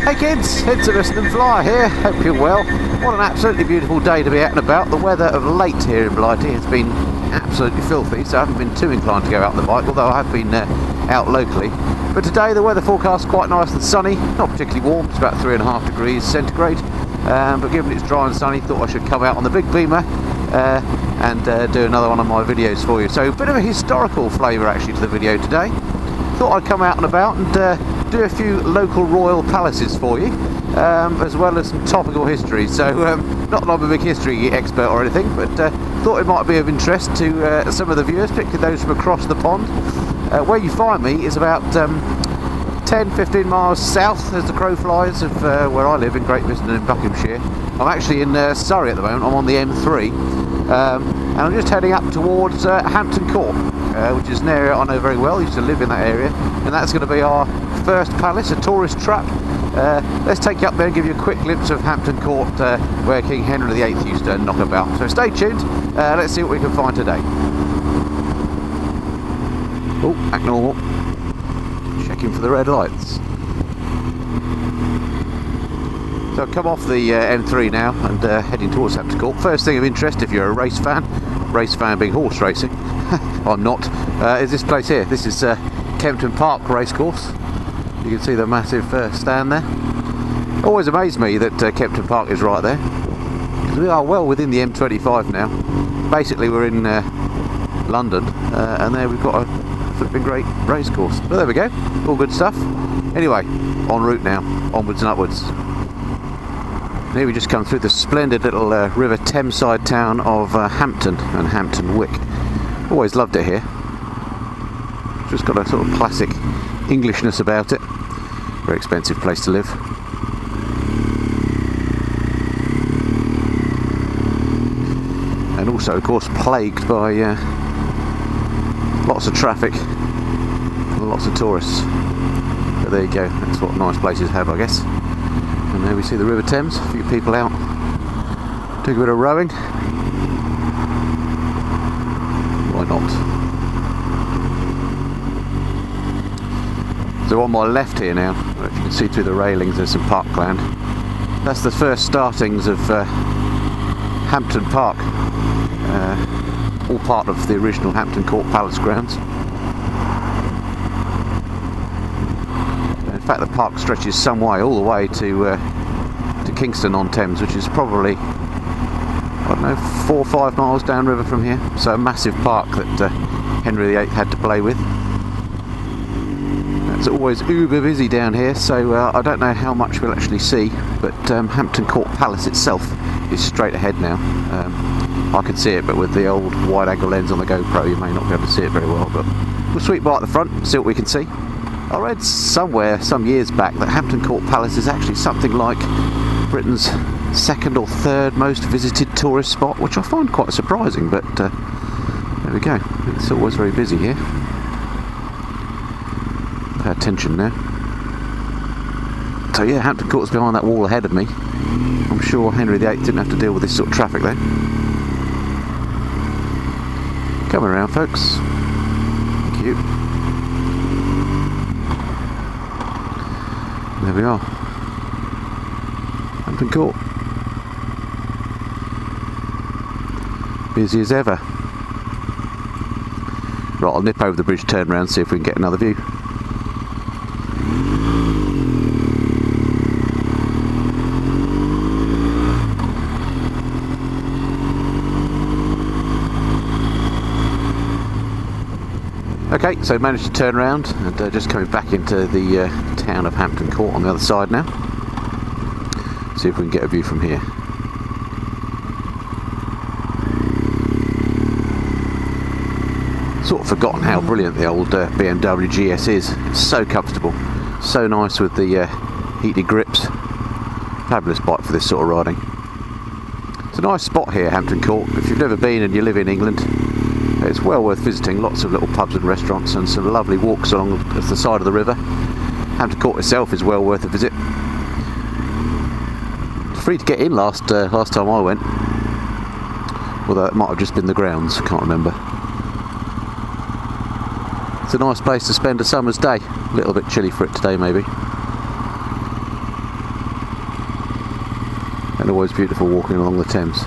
Hey kids, it's a Resident Flyer here, hope you're well. What an absolutely beautiful day to be out and about. The weather of late here in Blighty has been absolutely filthy, so I haven't been too inclined to go out on the bike, although I have been out locally. But today the weather forecast is quite nice and sunny, not particularly warm, it's about 3.5 degrees centigrade. But given it's dry and sunny, thought I should come out on the big beamer and do another one of my videos for you. So a bit of a historical flavour actually to the video today. Thought I'd come out and about and do a few local royal palaces for you, as well as some topical history. So not that I'm a big history expert or anything, but thought it might be of interest to some of the viewers, particularly those from across the pond. Where you find me is about 10-15 miles south as the crow flies of where I live in Great Western in Buckinghamshire. I'm actually in Surrey at the moment. I'm on the M3 and I'm just heading up towards Hampton Court, which is an area I know very well. I used to live in that area, and that's going to be our first palace, a tourist trap. Let's take you up there and give you a quick glimpse of Hampton Court, where King Henry VIII used to knock about. So stay tuned, let's see what we can find today. Oh, act normal. Checking for the red lights. So I've come off the M3 now and heading towards Hampton Court. First thing of interest, if you're a race fan being horse racing, I'm not, is this place here. This is Kempton Park Racecourse. You can see the massive stand there. Always amazed me that Kempton Park is right there, because we are well within the M25 now. Basically we're in London, and there we've got a flipping great racecourse. But there we go, all good stuff. Anyway, en route now, onwards and upwards. Here we just come through the splendid little River Thames side town of Hampton and Hampton Wick. Always loved it here. Just got a sort of classic Englishness about it. Very expensive place to live. And also, of course, plagued by lots of traffic and lots of tourists. But there you go, that's what nice places have, I guess. And there we see the River Thames, a few people out doing a bit of rowing. Why not? So on my left here now, if you can see through the railings, there's some parkland. That's the first startings of Hampton Park, all part of the original Hampton Court Palace grounds. In fact, the park stretches some way, all the way to Kingston on Thames, which is probably, I don't know, 4 or 5 miles downriver from here. So a massive park that Henry VIII had to play with. It's always uber busy down here, so I don't know how much we'll actually see, but Hampton Court Palace itself is straight ahead now. I can see it, but with the old wide angle lens on the GoPro you may not be able to see it very well, but we'll sweep by at the front, see what we can see. I read somewhere some years back that Hampton Court Palace is actually something like Britain's 2nd or 3rd most visited tourist spot, which I find quite surprising, but there we go, it's always very busy here. Pay attention now. So yeah, Hampton Court's behind that wall ahead of me. I'm sure Henry VIII didn't have to deal with this sort of traffic then. Coming around, folks. Thank you. There we are. Hampton Court. Busy as ever. Right, I'll nip over the bridge, turn around, see if we can get another view. Okay, so managed to turn around and just coming back into the town of Hampton Court on the other side now. See if we can get a view from here. Sort of forgotten how brilliant the old BMW GS is. It's so comfortable, so nice with the heated grips. Fabulous bike for this sort of riding. It's a nice spot here, Hampton Court. If you've never been and you live in England, it's well worth visiting. Lots of little pubs and restaurants and some lovely walks along the side of the river. Hampton Court itself is well worth a visit. Free to get in last time I went, although it might have just been the grounds, I can't remember. It's a nice place to spend a summer's day. A little bit chilly for it today maybe. and always beautiful walking along the Thames.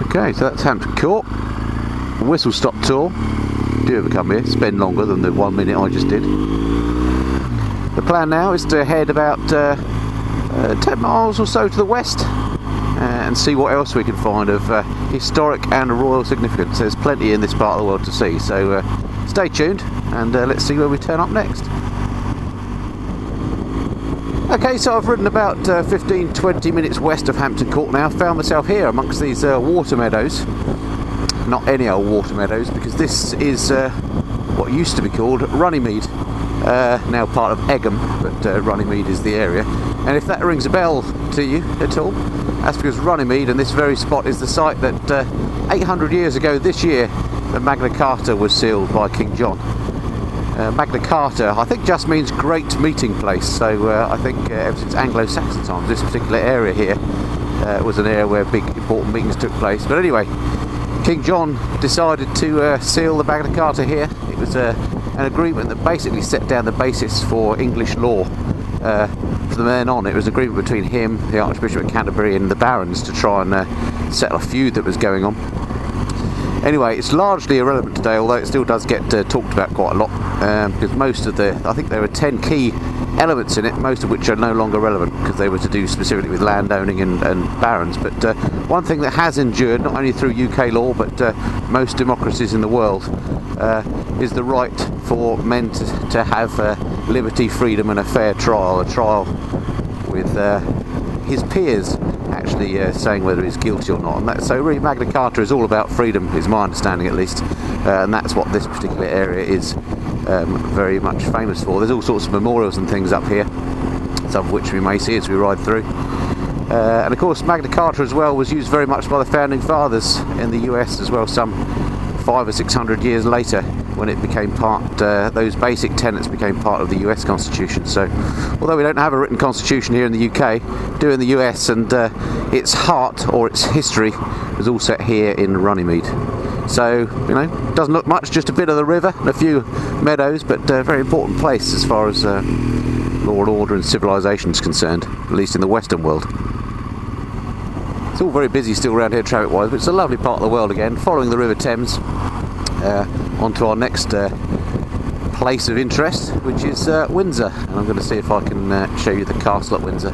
Okay, so that's Hampton Court. Whistle stop tour. If you ever come here, spend longer than the 1 minute I just did. The plan now is to head about 10 miles or so to the west and see what else we can find of historic and royal significance. There's plenty in this part of the world to see, so stay tuned and let's see where we turn up next. Okay, so I've ridden about 15-20 minutes west of Hampton Court now. Found myself here amongst these water meadows. Not any old water meadows, because this is what used to be called Runnymede, now part of Egham, but Runnymede is the area. And if that rings a bell to you at all, that's because Runnymede and this very spot is the site that 800 years ago this year the Magna Carta was sealed by King John. Magna Carta, I think, just means great meeting place, so I think ever since Anglo-Saxon times this particular area here was an area where big important meetings took place. But anyway, King John decided to seal the Magna Carta here. It was an agreement that basically set down the basis for English law from then on. It was an agreement between him, the Archbishop of Canterbury, and the barons to try and settle a feud that was going on. Anyway, it's largely irrelevant today, although it still does get talked about quite a lot, because most of I think there are 10 key elements in it, most of which are no longer relevant because they were to do specifically with landowning and barons. But one thing that has endured, not only through UK law, but most democracies in the world, is the right for men to have liberty, freedom and a fair trial, a trial with his peers actually saying whether he's guilty or not. And so really Magna Carta is all about freedom, is my understanding at least, and that's what this particular area is very much famous for. There's all sorts of memorials and things up here, some of which we may see as we ride through. And of course Magna Carta as well was used very much by the founding fathers in the US as well, some 500 or 600 years later, when it became part, those basic tenets became part of the US Constitution. So although we don't have a written constitution here in the UK, do in the US, and its heart or its history was all set here in Runnymede. So, you know, doesn't look much, just a bit of the river and a few meadows, but a very important place as far as law and order and civilization is concerned, at least in the Western world. It's all very busy still around here traffic wise, but it's a lovely part of the world again, following the River Thames on to our next place of interest, which is Windsor. And I'm going to see if I can show you the castle at Windsor,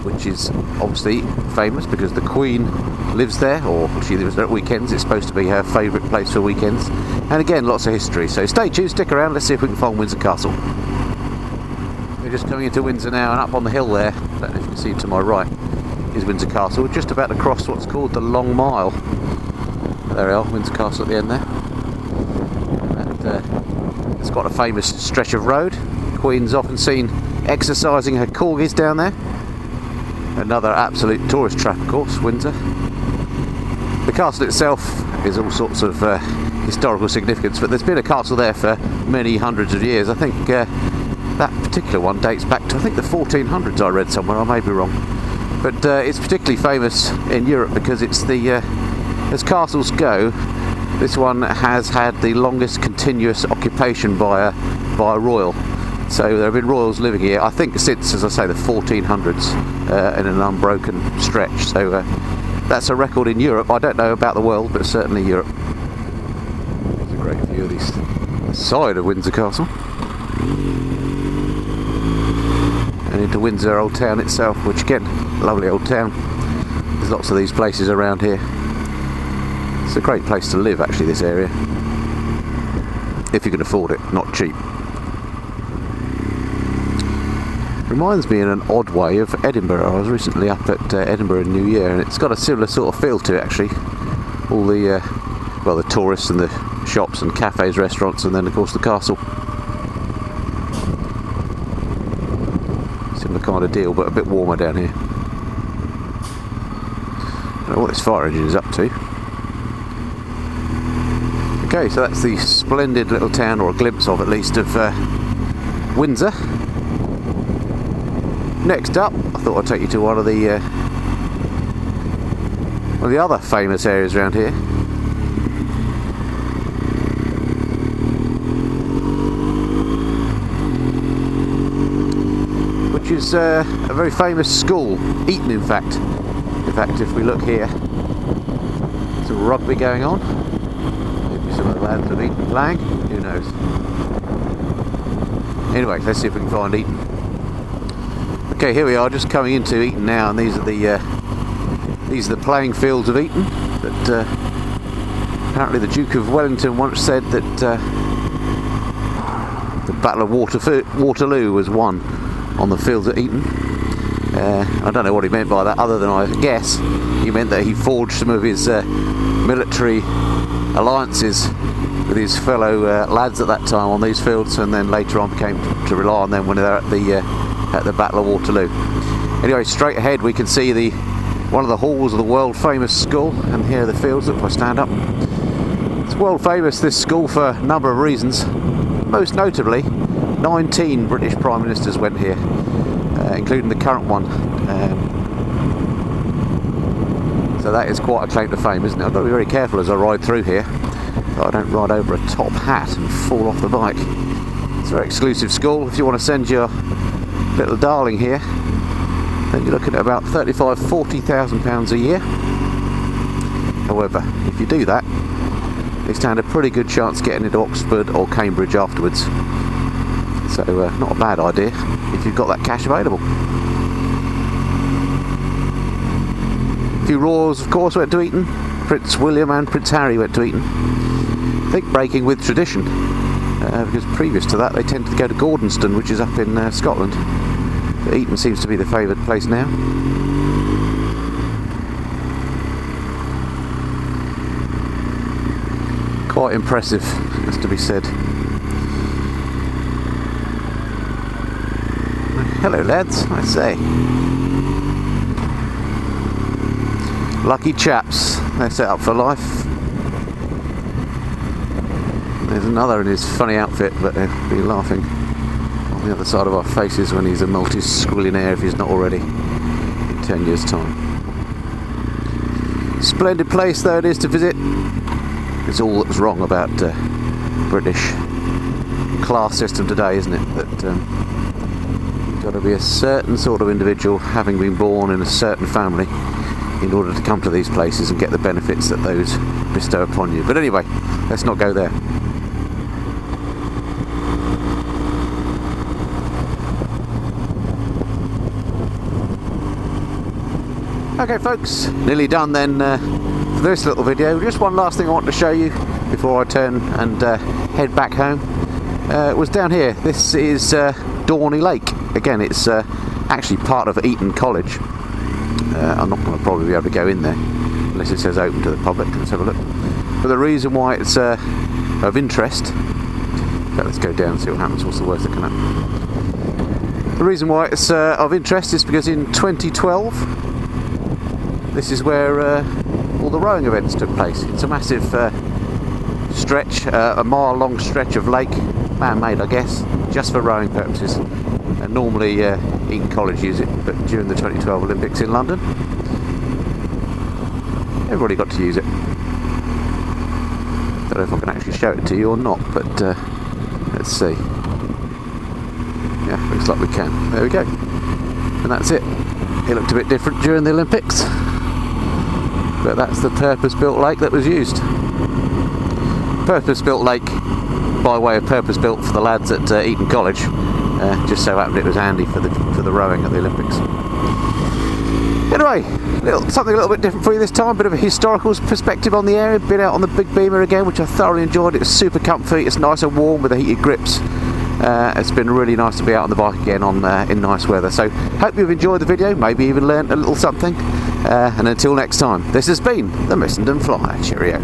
which is obviously famous because the Queen lives there, or she lives there at weekends. It's supposed to be her favourite place for weekends, and again lots of history. So stay tuned, stick around, let's see if we can find Windsor Castle. We're just coming into Windsor now, and up on the hill there, I don't know if you can see to my right, is Windsor Castle. We're just about to cross what's called the Long Mile. There we are, Windsor Castle at the end there. And it's got a famous stretch of road. The Queen's often seen exercising her corgis down there. Another absolute tourist trap, of course, Windsor. The castle itself is all sorts of historical significance, but there's been a castle there for many hundreds of years. I think that particular one dates back to, I think, the 1400s. I read somewhere, I may be wrong. But it's particularly famous in Europe because it's the, as castles go, this one has had the longest continuous occupation by a royal. So there have been royals living here, I think, since, as I say, the 1400s, in an unbroken stretch. So that's a record in Europe. I don't know about the world, but certainly Europe. There's a great view of the side of Windsor Castle. And into Windsor Old Town itself, which again, lovely old town. There's lots of these places around here. It's a great place to live, actually, this area, if you can afford it, not cheap. Reminds me in an odd way of Edinburgh. I was recently up at Edinburgh in New Year, and it's got a similar sort of feel to it, actually. All the well, the tourists and the shops and cafes, restaurants, and then of course the castle. Similar kind of deal, but a bit warmer down here. I don't know what this fire engine is up to. Okay, so that's the splendid little town, or a glimpse of at least, of Windsor. Next up, I thought I'd take you to one of the other famous areas around here. which is a very famous school, Eton in fact. In fact, if we look here, there's a rugby going on. Maybe some of the lads of Eton playing, who knows. Anyway, let's see if we can find Eton. Okay, here we are, just coming into Eton now, and these are the playing fields of Eton. That apparently the Duke of Wellington once said that the Battle of Waterloo was won on the fields at Eton. I don't know what he meant by that, other than I guess he meant that he forged some of his military alliances with his fellow lads at that time on these fields, and then later on came to rely on them when they're at the Battle of Waterloo. Anyway, straight ahead we can see one of the halls of the world famous school, and here are the fields. If I stand up, it's world famous, this school, for a number of reasons. Most notably, 19 British Prime Ministers went here, including the current one. So that is quite a claim to fame, isn't it? I've got to be very careful as I ride through here, so I don't ride over a top hat and fall off the bike. It's a very exclusive school. If you want to send your little darling here, then you're looking at about £35,000–40,000 a year. However, if you do that, they stand a pretty good chance getting into Oxford or Cambridge afterwards. So not a bad idea if you've got that cash available. A few royals, of course, went to Eton. Prince William and Prince Harry went to Eton. I think breaking with tradition, because previous to that they tended to go to Gordonston, which is up in Scotland. But Eton seems to be the favoured place now. Quite impressive, has to be said. Hello lads, I say. Lucky chaps, they're set up for life. There's another in his funny outfit, but he'll be laughing on the other side of our faces when he's a multi-squillionaire, if he's not already, in 10 years' time. Splendid place though it is to visit. It's all that's wrong about British class system today, isn't it? That you've got to be a certain sort of individual, having been born in a certain family, in order to come to these places and get the benefits that those bestow upon you. But anyway, let's not go there. Okay folks, nearly done then for this little video. Just one last thing I want to show you before I turn and head back home. It was down here. This is Dorney Lake. Again, it's actually part of Eton College. I'm not going to probably be able to go in there unless it says open to the public. Let's have a look. But the reason why it's of interest, okay, let's go down and see what happens. What's the worst that can happen? The reason why it's of interest is because in 2012 this is where all the rowing events took place. It's a massive stretch, a mile long stretch of lake, man-made I guess, just for rowing purposes. And normally Eton College use it, but during the 2012 Olympics in London, everybody got to use it. Don't know if I can actually show it to you or not, but let's see. Yeah, looks like we can. There we go. And that's it. It looked a bit different during the Olympics, but that's the purpose-built lake that was used. Purpose-built lake by way of purpose-built for the lads at Eton College. Just so happened it was handy for the rowing at the Olympics. Anyway, something a little bit different for you this time. Bit of a historical perspective on the area. Been out on the big beamer again, which I thoroughly enjoyed. It was super comfy. It's nice and warm with the heated grips. It's been really nice to be out on the bike again in nice weather. So hope you've enjoyed the video. Maybe even learnt a little something. And until next time, this has been the Missenden Flyer. Cheerio.